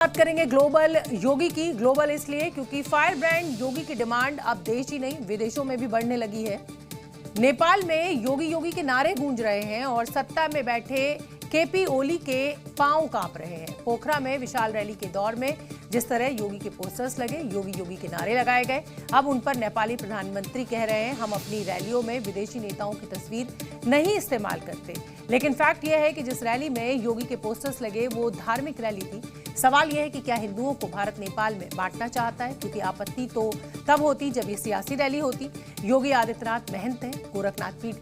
बात करेंगे ग्लोबल योगी की। ग्लोबल इसलिए क्योंकि फायर ब्रांड योगी की डिमांड अब देश ही नहीं विदेशों में भी बढ़ने लगी है। नेपाल में योगी योगी के नारे गूंज रहे हैं और सत्ता में बैठे केपी ओली के पांव कांप रहे हैं। पोखरा में विशाल रैली के दौर में जिस तरह योगी के पोस्टर्स लगे, योगी योगी के नारे लगाए गए, अब उन पर नेपाली प्रधानमंत्री कह रहे हैं हम अपनी रैलियों में विदेशी नेताओं की तस्वीर नहीं इस्तेमाल करते। लेकिन फैक्ट यह है कि जिस रैली में योगी के पोस्टर्स लगे वो धार्मिक रैली थी। सवाल यह है कि क्या हिंदुओं को भारत नेपाल में बांटना चाहता है, क्योंकि आपत्ति तो तब होती जब ये सियासी रैली होती। योगी आदित्यनाथ महंत हैं, गोरखनाथ पीठ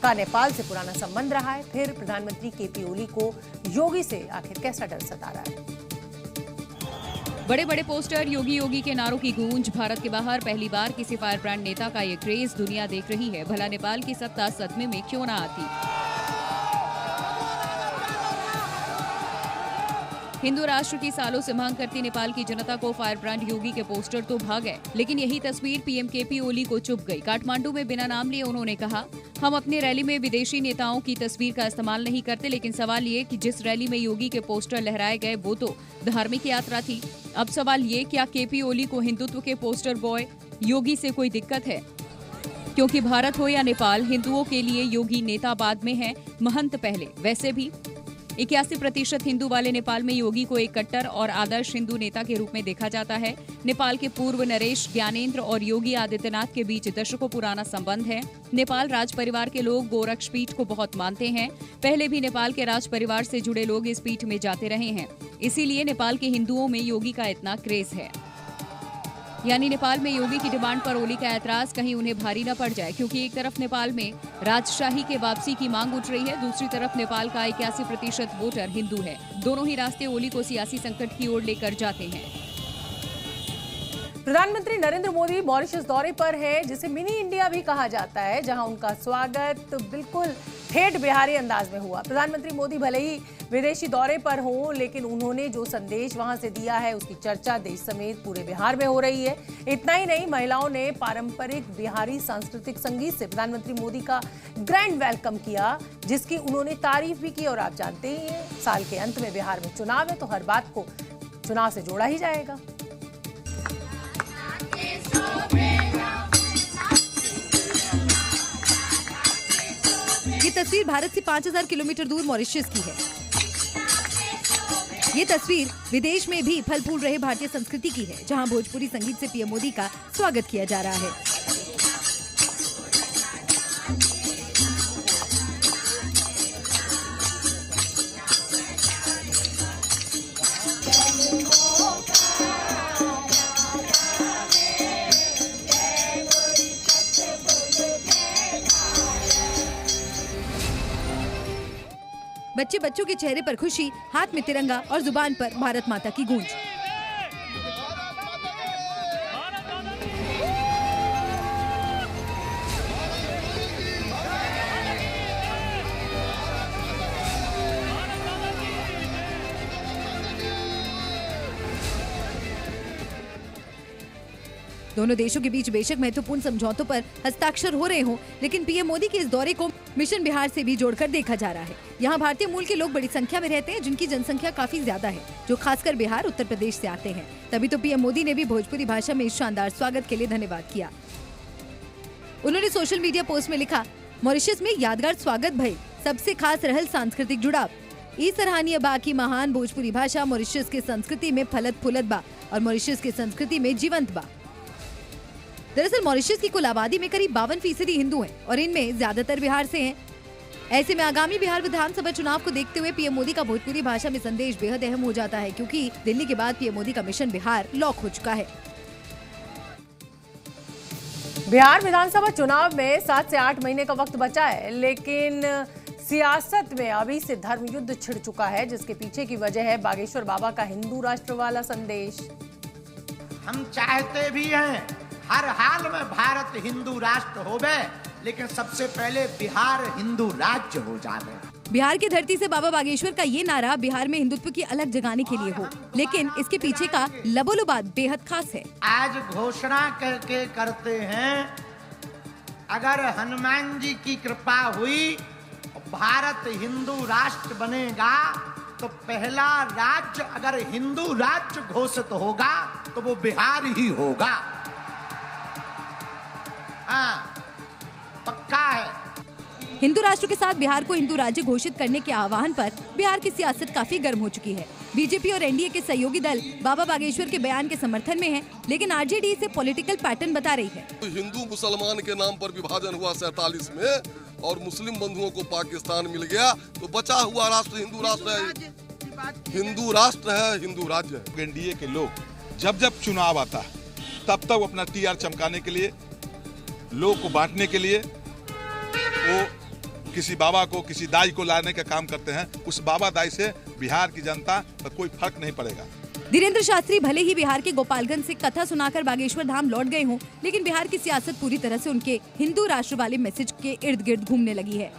का नेपाल से पुराना संबंध रहा है। फिर प्रधानमंत्री केपी ओली को योगी से आखिर कैसा डर सता रहा है? बड़े बड़े पोस्टर, योगी योगी के नारों की गूंज, भारत के बाहर पहली बार किसी फायर ब्रांड नेता का ये क्रेज दुनिया देख रही है। भला नेपाल की सत्ता सदमे में क्यों ना आती। हिंदू राष्ट्र की सालों से मांग करती नेपाल की जनता को फायर ब्रांड योगी के पोस्टर तो भा गए, लेकिन यही तस्वीर पीएम केपी ओली को चुभ गई। काठमांडू में बिना नाम लिए उन्होंने कहा हम अपने रैली में विदेशी नेताओं की तस्वीर का इस्तेमाल नहीं करते, लेकिन सवाल ये कि जिस रैली में योगी के पोस्टर लहराए गए वो तो धार्मिक यात्रा थी। अब सवाल ये, क्या केपी ओली को हिंदुत्व के पोस्टर बॉय योगी से कोई दिक्कत है? क्योंकि भारत हो या नेपाल, हिंदुओं के लिए योगी नेता बाद में है, महंत पहले। वैसे भी 81% हिंदू वाले नेपाल में योगी को एक कट्टर और आदर्श हिंदू नेता के रूप में देखा जाता है। नेपाल के पूर्व नरेश ज्ञानेंद्र और योगी आदित्यनाथ के बीच दशकों पुराना संबंध है। नेपाल राज परिवार के लोग गोरक्ष पीठ को बहुत मानते हैं। पहले भी नेपाल के राज परिवार से जुड़े लोग इस पीठ में जाते रहे हैं, इसीलिए नेपाल के हिंदुओं में योगी का इतना क्रेज है। यानी नेपाल में योगी की डिमांड पर ओली का ऐतराज कहीं उन्हें भारी न पड़ जाए, क्योंकि एक तरफ नेपाल में राजशाही के वापसी की मांग उठ रही है, दूसरी तरफ नेपाल का 81% वोटर हिंदू है। दोनों ही रास्ते ओली को सियासी संकट की ओर लेकर जाते हैं। प्रधानमंत्री नरेंद्र मोदी मॉरिशस दौरे पर है, जिसे मिनी इंडिया भी कहा जाता है, जहां उनका स्वागत बिल्कुल ठेठ बिहारी अंदाज में हुआ। प्रधानमंत्री मोदी भले ही विदेशी दौरे पर हों, लेकिन उन्होंने जो संदेश वहां से दिया है उसकी चर्चा देश समेत पूरे बिहार में हो रही है। इतना ही नहीं, महिलाओं ने पारंपरिक बिहारी सांस्कृतिक संगीत से प्रधानमंत्री मोदी का ग्रैंड वेलकम किया, जिसकी उन्होंने तारीफ भी की। और आप जानते ही हैं, साल के अंत में बिहार में चुनाव है, तो हर बात को चुनाव से जोड़ा ही जाएगा। ये तस्वीर भारत से 5000 किलोमीटर दूर मॉरिशस की है। ये तस्वीर विदेश में भी फल फूल रहे भारतीय संस्कृति की है, जहां भोजपुरी संगीत से पीएम मोदी का स्वागत किया जा रहा है। बच्चे बच्चों के चेहरे पर खुशी, हाथ में तिरंगा और जुबान पर भारत माता की गूंज। दोनों देशों के बीच बेशक महत्वपूर्ण समझौतों पर हस्ताक्षर हो रहे हों, लेकिन पीएम मोदी के इस दौरे को मिशन बिहार से भी जोड़कर देखा जा रहा है। यहाँ भारतीय मूल के लोग बड़ी संख्या में रहते हैं, जिनकी जनसंख्या काफी ज्यादा है, जो खासकर बिहार, उत्तर प्रदेश से आते हैं। तभी तो पीएम मोदी ने भी भोजपुरी भाषा में इस शानदार स्वागत के लिए धन्यवाद किया। उन्होंने सोशल मीडिया पोस्ट में लिखा, मॉरिशस में यादगार स्वागत भई, सबसे खास रहल सांस्कृतिक जुड़ाव। ई सराहनीय बा की महान भोजपुरी भाषा मॉरिशस के संस्कृति में फलत फूलत बा और मॉरिशस के संस्कृति में जीवंत बा। दरअसल मॉरिशस की कुल आबादी में करीब 52% हिंदू हैं और इनमें ज्यादातर बिहार से हैं। ऐसे में आगामी बिहार विधानसभा चुनाव को देखते हुए पीएम मोदी का भोजपुरी भाषा में संदेश बेहद अहम हो जाता है, क्योंकि दिल्ली के बाद पीएम मोदी का मिशन बिहार लॉक हो चुका है। बिहार विधानसभा चुनाव में 7 से 8 महीने का वक्त बचा है, लेकिन सियासत में अभी से धर्म युद्ध छिड़ चुका है, जिसके पीछे की वजह है बागेश्वर बाबा का हिंदू राष्ट्र वाला संदेश। हम चाहते भी हैं हर हाल में भारत हिंदू राष्ट्र होवे, लेकिन सबसे पहले बिहार हिंदू राज्य हो जावे। बिहार की धरती से बाबा बागेश्वर का ये नारा बिहार में हिंदुत्व की अलग जगाने के लिए हो, लेकिन इसके पीछे का लबोलुबाद बेहद खास है। आज घोषणा करके करते हैं, अगर हनुमान जी की कृपा हुई, भारत हिंदू राष्ट्र बनेगा, तो पहला राज्य अगर हिंदू राज्य घोषित होगा तो वो बिहार ही होगा। हाँ, पक्का है। हिंदू राष्ट्र के साथ बिहार को हिंदू राज्य घोषित करने के आह्वान पर बिहार की सियासत काफी गर्म हो चुकी है। बीजेपी और एनडीए के सहयोगी दल बाबा बागेश्वर के बयान के समर्थन में है, लेकिन आरजेडी इसे पॉलिटिकल पैटर्न बता रही है। हिंदू मुसलमान के नाम पर विभाजन हुआ 47 में और मुस्लिम बंधुओं को पाकिस्तान मिल गया, तो बचा हुआ राष्ट्र हिंदू राष्ट्र है, हिंदू राष्ट्र है, हिंदू राज्य है। एनडीए के लोग जब जब चुनाव आता है तब तब अपना टीआर चमकाने के लिए, लोग को बांटने के लिए वो किसी बाबा को, किसी दाई को लाने का काम करते हैं। उस बाबा दाई से बिहार की जनता पर कोई फर्क नहीं पड़ेगा। धीरेन्द्र शास्त्री भले ही बिहार के गोपालगंज से कथा सुनाकर बागेश्वर धाम लौट गए हों, लेकिन बिहार की सियासत पूरी तरह से उनके हिंदू राष्ट्र वाले मैसेज के इर्द गिर्द घूमने लगी है।